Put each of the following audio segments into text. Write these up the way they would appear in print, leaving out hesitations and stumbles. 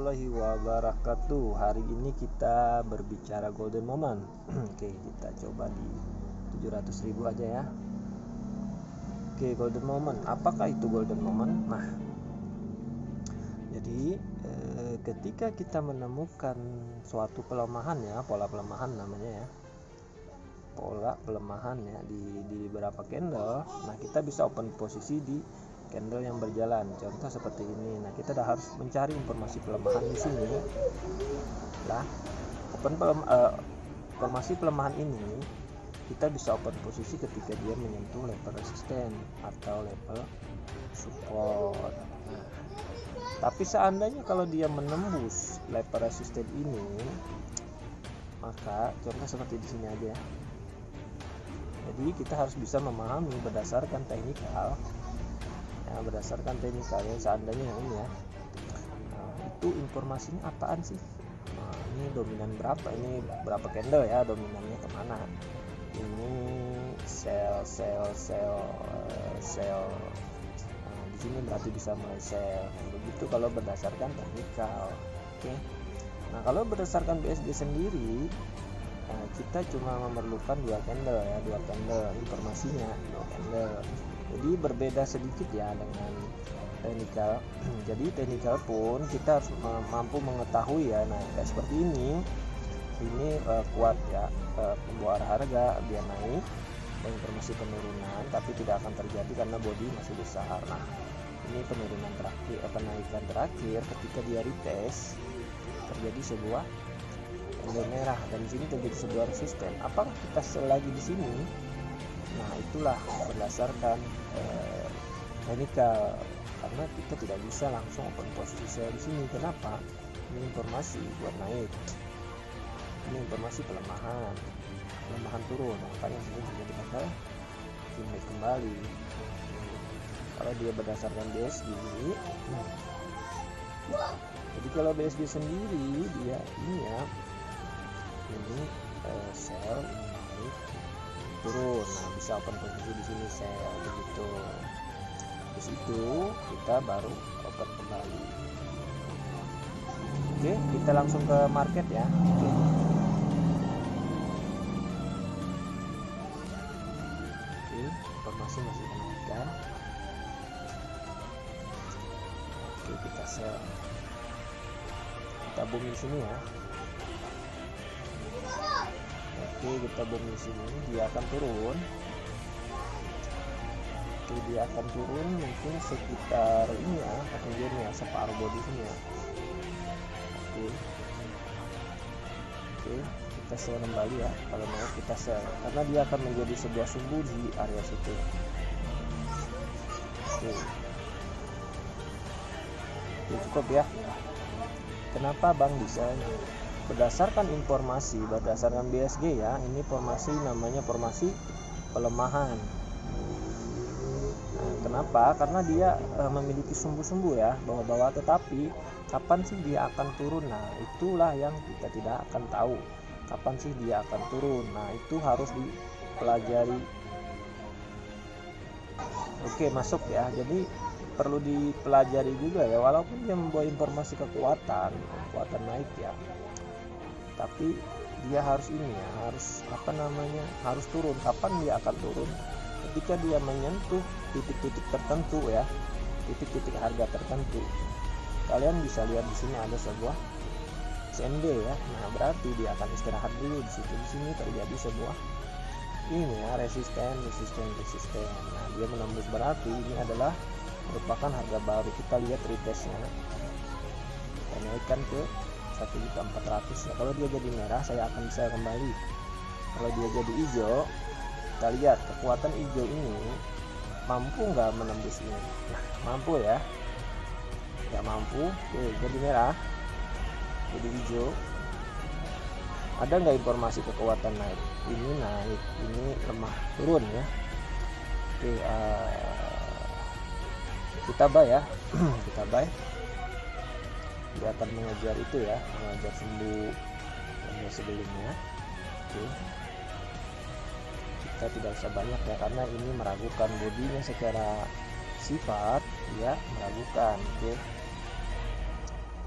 warahmatullahi wabarakatuh. Hari ini kita berbicara golden moment. Oke, kita coba di 700.000 aja ya. Oke, golden moment. Apakah itu golden moment? Nah, jadi ketika kita menemukan suatu pelemahan ya, pola pelemahan namanya ya, pola pelemahan ya di beberapa candle. Nah, kita bisa open posisi di candle yang berjalan, contoh seperti ini. Nah, kita harus mencari informasi pelemahan di sini. Lah, informasi pelemahan ini kita bisa open posisi ketika dia menyentuh level resisten atau level support. Nah, tapi seandainya kalau dia menembus level resisten ini, maka contoh seperti di sini aja. Jadi kita harus bisa memahami berdasarkan teknikal. Berdasarkan teknikalnya, seandainya yang ini ya, itu informasinya apaan sih? Nah, ini dominan berapa, ini berapa candle ya, dominannya kemana, ini sell. Di sini berarti bisa mulai sell. Begitu kalau berdasarkan teknikal. Oke. Nah, kalau berdasarkan BSG sendiri, kita cuma memerlukan dua candle informasinya dua candle. Jadi berbeda sedikit ya dengan teknikal. Jadi teknikal pun kita harus mampu mengetahui ya. Nah, kayak seperti ini kuat ya, pembawa harga dia naik dan informasi penurunan, tapi tidak akan terjadi karena body masih besar. Nah, ini penurunan terakhir, penaikan terakhir ketika dia retest terjadi sebuah candle merah, dan di sini terjadi sebuah resisten. Apakah kita sell lagi di sini? Nah, itulah berdasarkan teknikal, karena kita tidak bisa langsung open posisi sell di sini. Kenapa? Ini informasi buat naik, ini informasi pelemahan turun, makanya sini terjadi bakal naik kembali. Kalau dia berdasarkan BSG, jadi kalau BSG sendiri dia ini ya, ini sell, ini naik turun. Nah, bisa open posisi di sini sell begitu. Terus itu kita baru open kembali. Oke, kita langsung ke market ya. Oke, informasi masih kenaikan. Oke, kita sell. Kita boom di sini ya. Oke, kita boom di sini, dia akan turun. Oke, dia akan turun mungkin sekitar ini ya, kemudian ya separuh body sini ya. Oke, kita sell kembali ya. Kalau mau kita sell, karena dia akan menjadi sebuah sumbu di area situ. Oke, cukup ya. Kenapa Bang bisa? Berdasarkan informasi, berdasarkan BSG ya, ini formasi namanya formasi pelemahan. Nah, kenapa? Karena dia memiliki sumbu-sumbu ya, bawah-bawah, tetapi kapan sih dia akan turun? Nah, itulah yang kita tidak akan tahu. Kapan sih dia akan turun? Nah, itu harus dipelajari. Oke, masuk ya. Jadi perlu dipelajari juga ya, walaupun dia membawa informasi kekuatan naik ya, tapi dia harus ini ya, harus turun. Kapan dia akan turun? Ketika dia menyentuh titik-titik tertentu ya, titik-titik harga tertentu. Kalian bisa lihat di sini ada sebuah CND ya. Nah, berarti dia akan istirahat dulu di situ. Di sini terjadi sebuah ini ya, resisten. Nah, dia menembus, berarti ini adalah merupakan harga baru. Kita lihat retestnya, kita naikkan ke 1.400.000 ya. Kalau dia jadi merah, saya akan sell kembali. Kalau dia jadi hijau, kita lihat kekuatan hijau ini mampu nggak menembus ini. Nah, mampu ya, nggak mampu. Oke, jadi merah, jadi hijau. Ada nggak informasi kekuatan naik? Ini naik, ini lemah turun ya. Oke, kita buy ya. Kita buy. Dia akan mengejar itu ya, mengejar sumbu yang sebelumnya. Oke, kita tidak usah banyak ya, karena ini meragukan bodinya secara sifat ya, meragukan. Oke,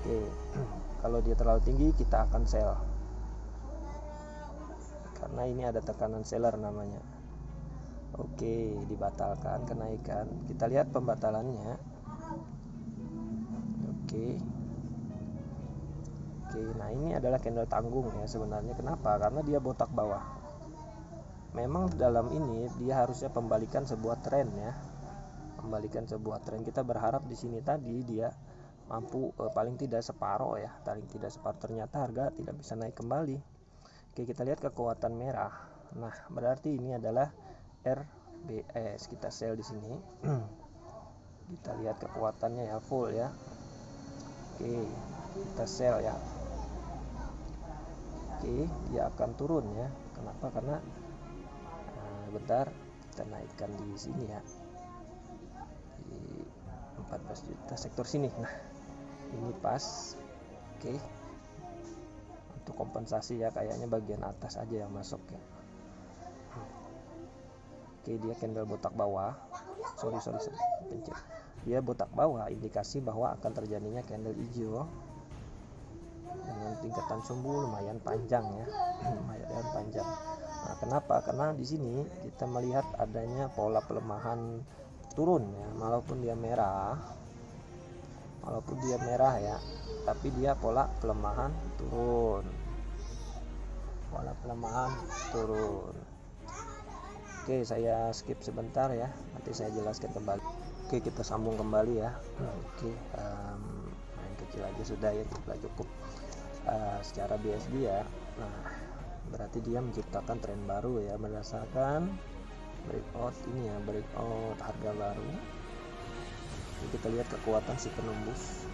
Oke, kalau dia terlalu tinggi kita akan sell karena ini ada tekanan seller namanya. Oke, dibatalkan kenaikan. Kita lihat pembatalannya. Oke, nah ini adalah candle tanggung ya sebenarnya. Kenapa? Karena dia botak bawah. Memang dalam ini dia harusnya pembalikan sebuah tren ya. Kembalikan sebuah tren. Kita berharap di sini tadi dia mampu paling tidak separuh ya, paling tidak separuh. Ternyata harga tidak bisa naik kembali. Oke, kita lihat kekuatan merah. Nah, berarti ini adalah RBS. Kita sell di sini. Kita lihat kekuatannya ya, full ya. Oke, kita sell ya. Oke, dia akan turun ya. Kenapa? Karena bentar, kita naikkan di sini ya. 14 juta sektor sini. Nah, ini pas. Oke. Untuk kompensasi ya, kayaknya bagian atas aja yang masuk ya. Oke, dia candle botak bawah. Sorry, pencet. Dia botak bawah, indikasi bahwa akan terjadinya candle hijau dengan tingkatan sumbu lumayan panjang ya. Lumayan panjang. Nah, kenapa? Karena di sini kita melihat adanya pola pelemahan turun ya, walaupun dia merah ya, tapi dia pola pelemahan turun. Oke, saya skip sebentar ya, nanti saya jelaskan kembali. Oke, kita sambung kembali ya. Oke, yang kecil aja sudah ya, cukup secara BSD ya. Nah, berarti dia menciptakan tren baru ya berdasarkan breakout ini ya, breakout harga baru. Jadi kita lihat kekuatan si penembus,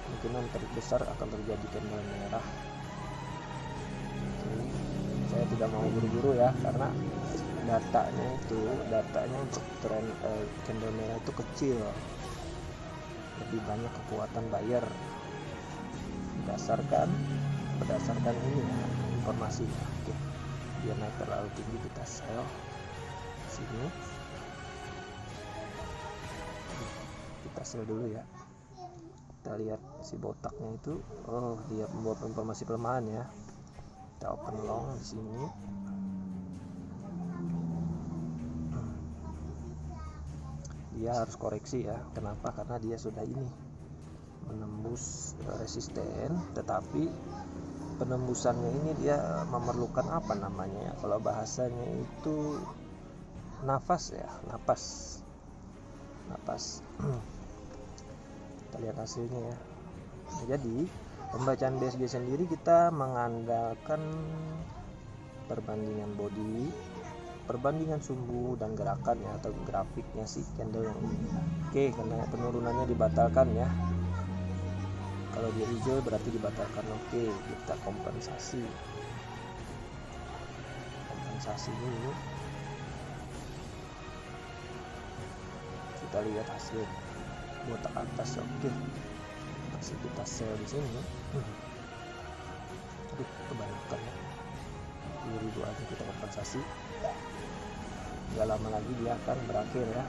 kemungkinan terbesar akan terjadi candle merah. Oke, saya tidak mau buru-buru ya, karena datanya untuk tren candle merah itu kecil, lebih banyak kekuatan buyer berdasarkan ini ya, informasi. Oke, dia naik terlalu tinggi, kita sell sini. Kita sell dulu ya. Kita lihat si botaknya itu, dia membuat informasi pelemahan ya. Kita open long di sini. Dia harus koreksi ya. Kenapa? Karena dia sudah ini menembus resisten, tetapi penembusannya ini dia memerlukan apa namanya ya, kalau bahasanya itu napas. Kita lihat hasilnya ya. Jadi pembacaan BSD sendiri kita mengandalkan perbandingan body, perbandingan sumbu dan gerakan ya, atau grafiknya si candle yang ini. Oke, karena penurunannya dibatalkan ya. Kalau dia hijau berarti dibatalkan. Oke, kita kompensasi ini. Kita lihat hasil botak atas. Oke, masih kita sell di sini. Aduh, kebalikan ya, 2000 aja kita kompensasi. Gak lama lagi dia akan berakhir ya.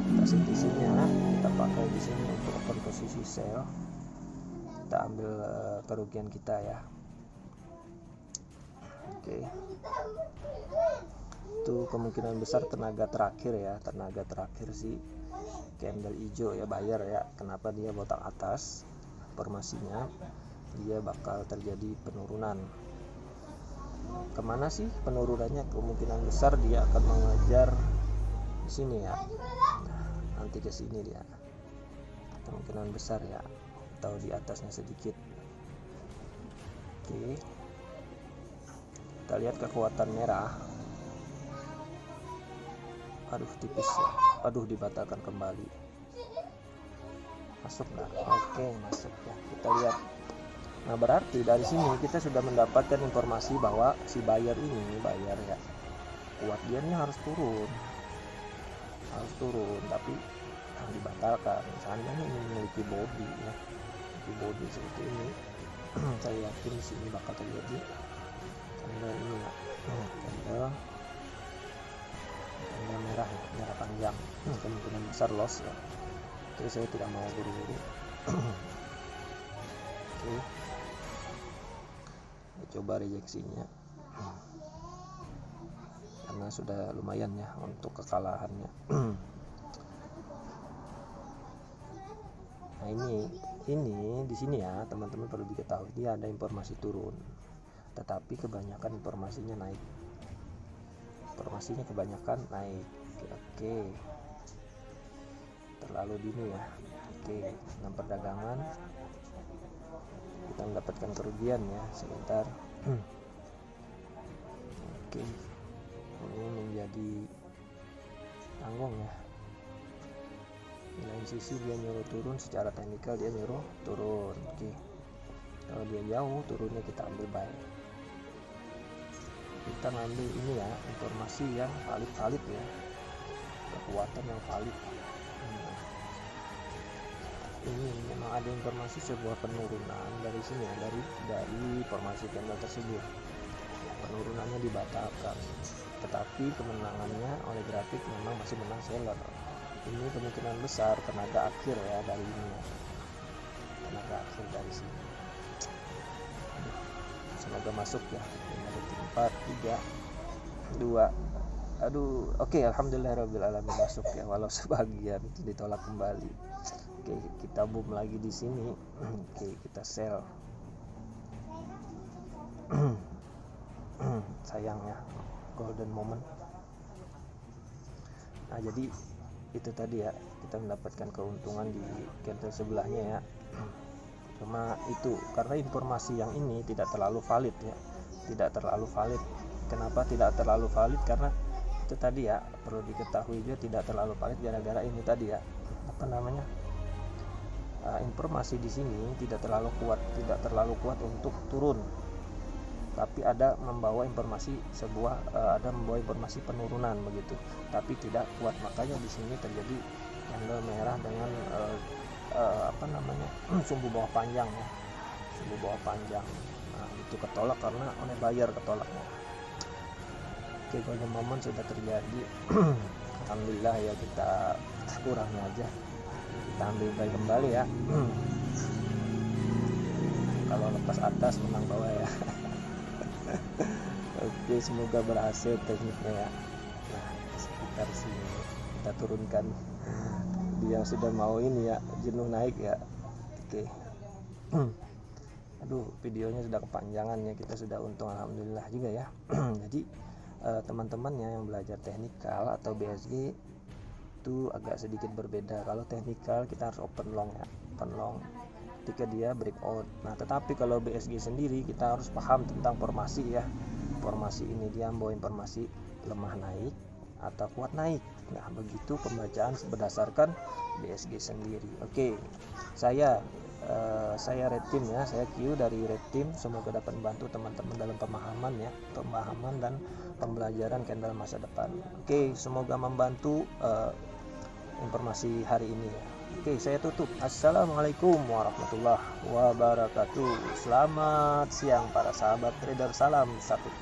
Kita CTC-nya kita pakai di sini untuk open posisi sell. Kita ambil kerugian kita ya. Oke. Itu kemungkinan besar tenaga terakhir si candle hijau ya, buyer ya. Kenapa dia botak atas? Informasinya dia bakal terjadi penurunan. Kemana sih penurunannya? Kemungkinan besar dia akan mengejar di sini ya. Nanti ke sini dia. Kemungkinan besar ya, atau di atasnya sedikit. Oke. Kita lihat kekuatan merah. Aduh, tipis ya. Aduh, dibatalkan kembali. Masuk nggak? Oke, masuk ya. Kita lihat. Nah, berarti dari sini kita sudah mendapatkan informasi bahwa si buyer ya, kuat dia ini harus turun, tapi dibatalkan. Misalnya ini memiliki body ya, seperti ini. Saya yakin di sini bakal terjadi candle ini ya, candle merah ya, merah panjang. Kemungkinan besar loss ya. Oke, saya tidak mau buru-buru. Oke, kita coba rejeksinya karena sudah lumayan ya untuk kekalahannya. Nah ini di sini ya teman-teman perlu diketahui, dia ada informasi turun, tetapi kebanyakan informasinya naik. Informasinya kebanyakan naik. Oke. Terlalu dini ya. Oke, 6 perdagangan kita mendapatkan kerugian ya sebentar. Oke, ini menjadi tanggung ya. Di lain sisi dia nyuruh turun, secara teknikal dia nyuruh turun. Oke, kalau dia jauh turunnya kita ambil buy. Kita ngambil ini ya, informasi yang valid ya, kekuatan yang valid. Ini memang ada informasi sebuah penurunan dari sini ya, dari formasi candle tersebut. Penurunannya dibatalkan, tetapi kemenangannya oleh grafik memang masih menang seller. Ini kemungkinan besar tenaga akhir ya dari ini ya. Tenaga akhir dari sini. Semoga masuk ya. 4, 3, 2. Aduh, oke, alhamdulillahirabbil alamin masuk ya, walau sebagian ditolak kembali. Oke, kita boom lagi di sini. Oke, kita sell. Sayang ya, golden moment. Nah, jadi itu tadi ya, kita mendapatkan keuntungan di candle sebelahnya ya. Cuma itu karena informasi yang ini tidak terlalu valid ya, tidak terlalu valid. Kenapa tidak terlalu valid? Karena itu tadi ya, perlu diketahui juga tidak terlalu valid gara-gara ini tadi ya, apa namanya, informasi di sini tidak terlalu kuat untuk turun, tapi ada membawa informasi penurunan begitu, tapi tidak kuat. Makanya di sini terjadi candle merah dengan sumbu bawah panjang ya, sumbu bawah panjang. Nah, itu ketolak karena oleh buyer ketolaknya. Oke, golden moment sudah terjadi. Alhamdulillah ya, kita kurangi aja, kita ambil buy kembali ya. Kalau lepas atas menang bawah ya. Oke, semoga berhasil tekniknya ya. Nah, sekitar sini kita turunkan. Dia sudah mau ini ya, jenuh naik ya. Oke. Aduh, videonya sudah kepanjangan ya, kita sudah untung alhamdulillah juga ya. Jadi teman-temannya yang belajar teknikal atau BSG itu agak sedikit berbeda. Kalau teknikal kita harus open long ya, open long ketika dia breakout. Nah, tetapi kalau BSG sendiri kita harus paham tentang formasi ya. Formasi ini dia membawa informasi lemah naik atau kuat naik. Nah, begitu pembacaan berdasarkan BSG sendiri. Oke, saya Red Team ya, saya Q dari Red Team. Semoga dapat membantu teman-teman dalam pemahaman dan pembelajaran candle masa depan. Oke, semoga membantu informasi hari ini ya. Oke, saya tutup. Assalamualaikum warahmatullahi wabarakatuh. Selamat siang para sahabat trader. Salam satu.